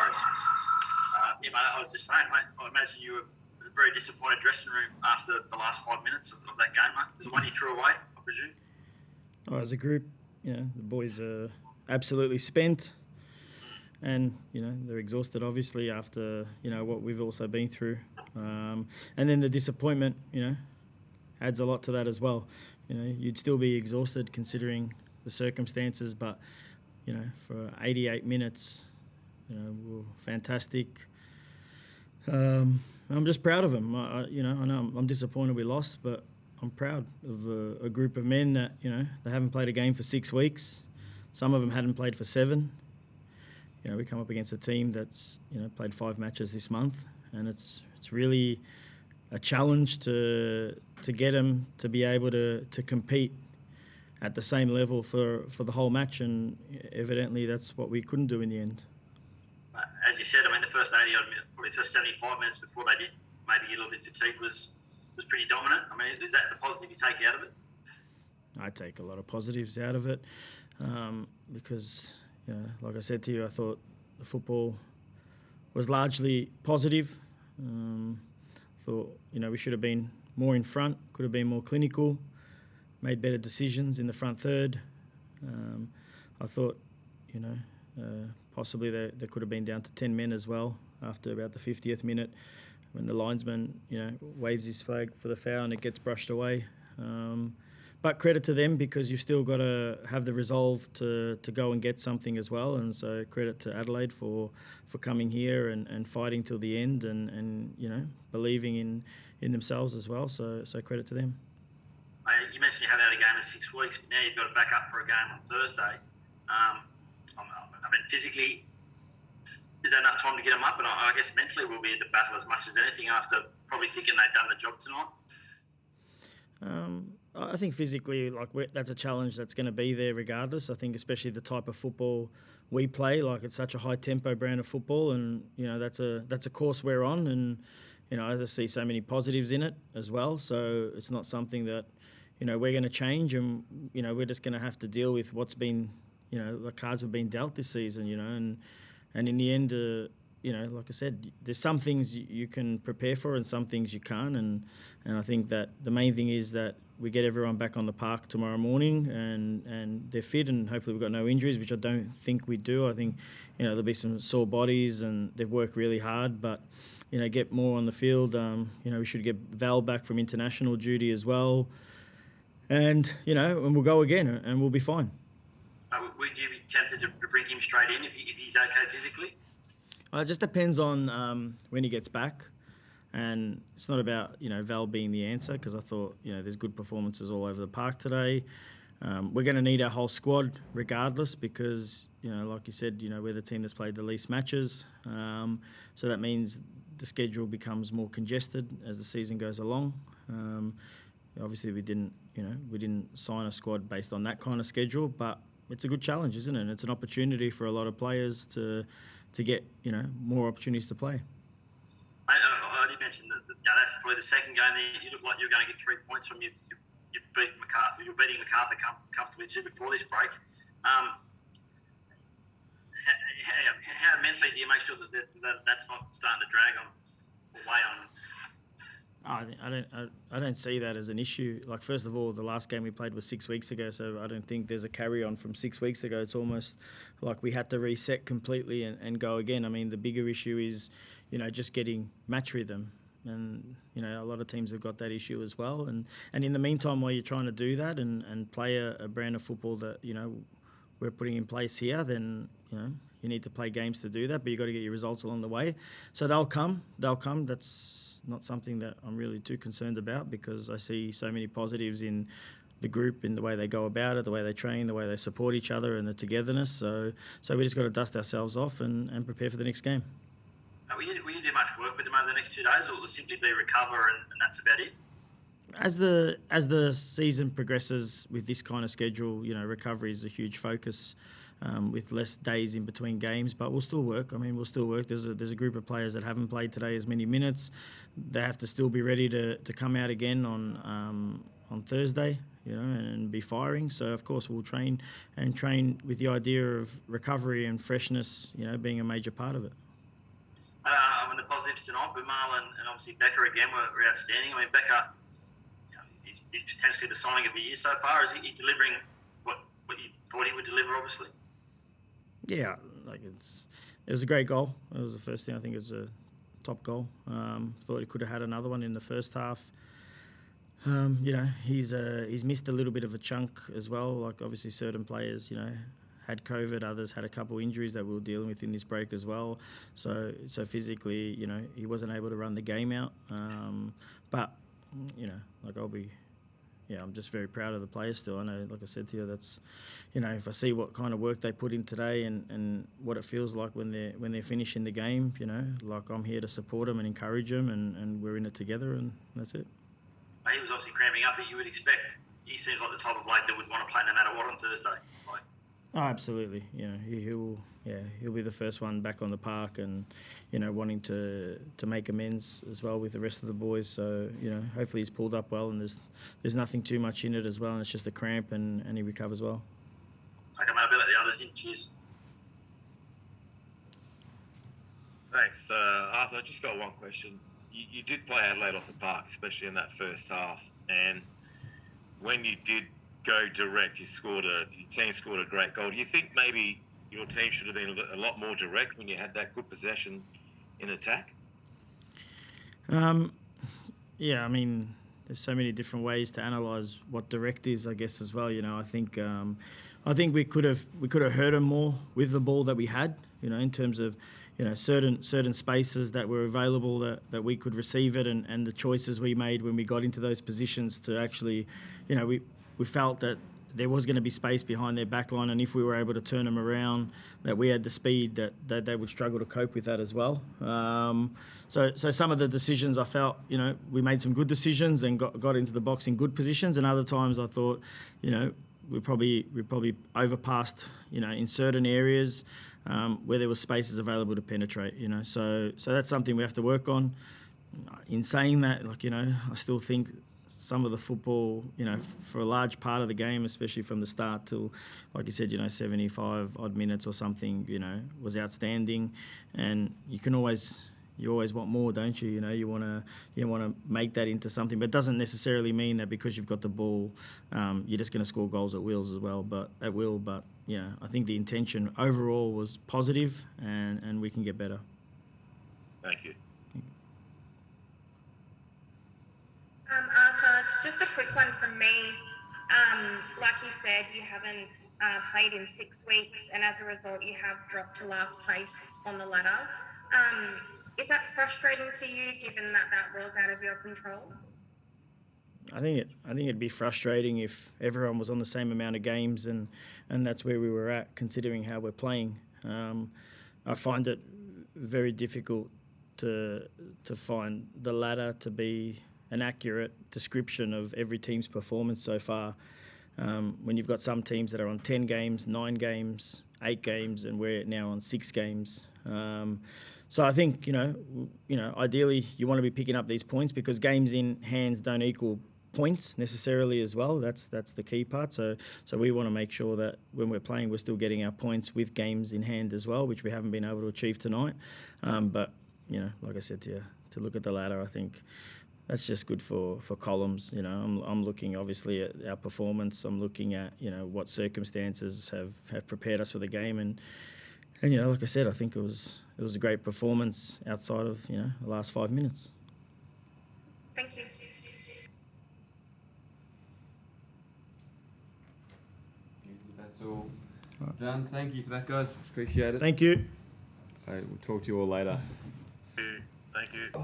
worries. Yeah, mate, I was just saying, mate, I imagine you were in a very disappointed dressing room after the last 5 minutes of that game, mate. There's one you threw away, I presume. Oh, as a group, the boys are absolutely spent, and they're exhausted, obviously, after what we've also been through, and then the disappointment, adds a lot to that as well. You'd still be exhausted considering the circumstances, but for 88 minutes, we were fantastic. I'm just proud of them. I know I'm disappointed we lost, but I'm proud of a group of men that they haven't played a game for 6 weeks. Some of them hadn't played for 7. We come up against a team that's played 5 matches this month, and it's really a challenge to get them to be able to compete at the same level for the whole match, and evidently that's what we couldn't do in the end. As you said, I mean, the first 80 odd minutes, probably the first 75 minutes before they did maybe get a little bit fatigued was pretty dominant. I mean, is that the positive you take out of it? I take a lot of positives out of it because, like I said to you, I thought the football was largely positive. Thought, we should have been more in front, could have been more clinical, made better decisions in the front third. I thought, possibly they could have been down to 10 men as well after about the 50th minute when the linesman, waves his flag for the foul and it gets brushed away. But credit to them because you've still got to have the resolve to go and get something as well. And so credit to Adelaide for coming here and fighting till the end and believing in themselves as well. So credit to them. You mentioned you haven't had a game in 6 weeks, but now you've got to back up for a game on Thursday. I mean, physically, is there enough time to get them up? And I guess mentally we'll be at the battle as much as anything after probably thinking they've done the job tonight. I think physically, that's a challenge that's going to be there regardless. I think especially the type of football we play, it's such a high tempo brand of football, and that's a course we're on, and I just see so many positives in it as well. So it's not something that we're going to change, and we're just going to have to deal with what's been the cards have been dealt this season, and in the end, like I said, there's some things you can prepare for and some things you can't, and I think that the main thing is that we get everyone back on the park tomorrow morning and they're fit, and hopefully we've got no injuries, which I don't think we do. I think there'll be some sore bodies and they've worked really hard, but get more on the field. We should get Val back from international duty as well, and and we'll go again and we'll be fine. Would you be tempted to bring him straight in if he's okay physically? It just depends on when he gets back, and it's not about Val being the answer, because I thought there's good performances all over the park today. We're going to need our whole squad regardless, because like you said, we're the team that's played the least matches, so that means the schedule becomes more congested as the season goes along. Obviously we didn't sign a squad based on that kind of schedule, but it's a good challenge, isn't it? And it's an opportunity for a lot of players to get more opportunities to play. I already mentioned that that's probably the second game that you look like you're going to get 3 points from. You beat MacArthur. You're beating MacArthur comfortably too before this break. How mentally do you make sure that that's not starting to drag on or weigh on? I don't see that as an issue. First of all, the last game we played was 6 weeks ago, so I don't think there's a carry-on from 6 weeks ago. It's almost like we had to reset completely and go again. I mean, the bigger issue is, just getting match rhythm. And, a lot of teams have got that issue as well. And in the meantime, while you're trying to do that and play a brand of football that, we're putting in place here, then, you need to play games to do that, but you've got to get your results along the way. So they'll come. That's not something that I'm really too concerned about, because I see so many positives in the group, in the way they go about it, the way they train, the way they support each other, and the togetherness. So we just got to dust ourselves off and prepare for the next game. Will you do much work with them over the next 2 days, or will it simply be recover and that's about it? As the season progresses with this kind of schedule, recovery is a huge focus. With less days in between games, but we'll still work. We'll still work. There's a group of players that haven't played today as many minutes. They have to still be ready to come out again on Thursday, and be firing. So of course we'll train with the idea of recovery and freshness, being a major part of it. The positives tonight, Bumal and obviously Becca again were outstanding. I mean, Becca, he's potentially the signing of the year so far. Is he delivering what you thought he would deliver, obviously? Yeah, it was a great goal. It was the first thing. I think it's a top goal. Thought he could have had another one in the first half. He's missed a little bit of a chunk as well. Like obviously certain players, had COVID, others had a couple injuries that we were dealing with in this break as well. So physically, he wasn't able to run the game out. But I'm just very proud of the players still. I know, like I said to you, that's, if I see what kind of work they put in today and what it feels like when they're finishing the game, like I'm here to support them and encourage them, and we're in it together, and that's it. He was obviously cramping up, but you would expect he seems like the type of bloke that would want to play no matter what on Thursday. Oh, absolutely. He'll be the first one back on the park, and wanting to make amends as well with the rest of the boys. So hopefully he's pulled up well, and there's nothing too much in it as well, and it's just a cramp, and he recovers well. Okay, mate, I'll let the others in. Cheers. Thanks, Arthur. I just got one question. You did play Adelaide off the park, especially in that first half, and when you did go direct, your team scored a great goal. Do you think maybe your team should have been a lot more direct when you had that good possession in attack? Yeah, I mean, there's so many different ways to analyse what direct is, I guess, as well. I think we could have hurt them more with the ball that we had. In terms of certain spaces that were available that we could receive it, and the choices we made when we got into those positions to actually, we felt that there was going to be space behind their backline, and if we were able to turn them around, that we had the speed that they would struggle to cope with that as well. So some of the decisions I felt, we made some good decisions and got into the box in good positions, and other times I thought, we probably overpassed, in certain areas where there was spaces available to penetrate. So that's something we have to work on. In saying that, I still think some of the football, for a large part of the game, especially from the start till, like you said, 75 odd minutes or something, was outstanding. And you always want more, don't you? You want to make that into something, but it doesn't necessarily mean that because you've got the ball, you're just going to score goals at will. But I think the intention overall was positive, and we can get better. Thank you. Arthur, just a quick one from me. Like you said, you haven't played in 6 weeks, and as a result, you have dropped to last place on the ladder. Is that frustrating to you, given that was out of your control? I think it'd be frustrating if everyone was on the same amount of games, and that's where we were at, considering how we're playing. I find it very difficult to find the ladder to be an accurate description of every team's performance so far. When you've got some teams that are on 10 games, 9 games, 8 games, and we're now on 6 games. So I think, ideally you want to be picking up these points, because games in hands don't equal points necessarily as well. That's the key part. So we want to make sure that when we're playing, we're still getting our points with games in hand as well, which we haven't been able to achieve tonight. But, like I said to you, to look at the ladder, I think that's just good for columns. I'm looking obviously at our performance. I'm looking at what circumstances have prepared us for the game, and like I said, I think it was a great performance outside of the last 5 minutes. Thank you. That's all done. Thank you for that, guys. Appreciate it. Thank you. We'll talk to you all later. Thank you.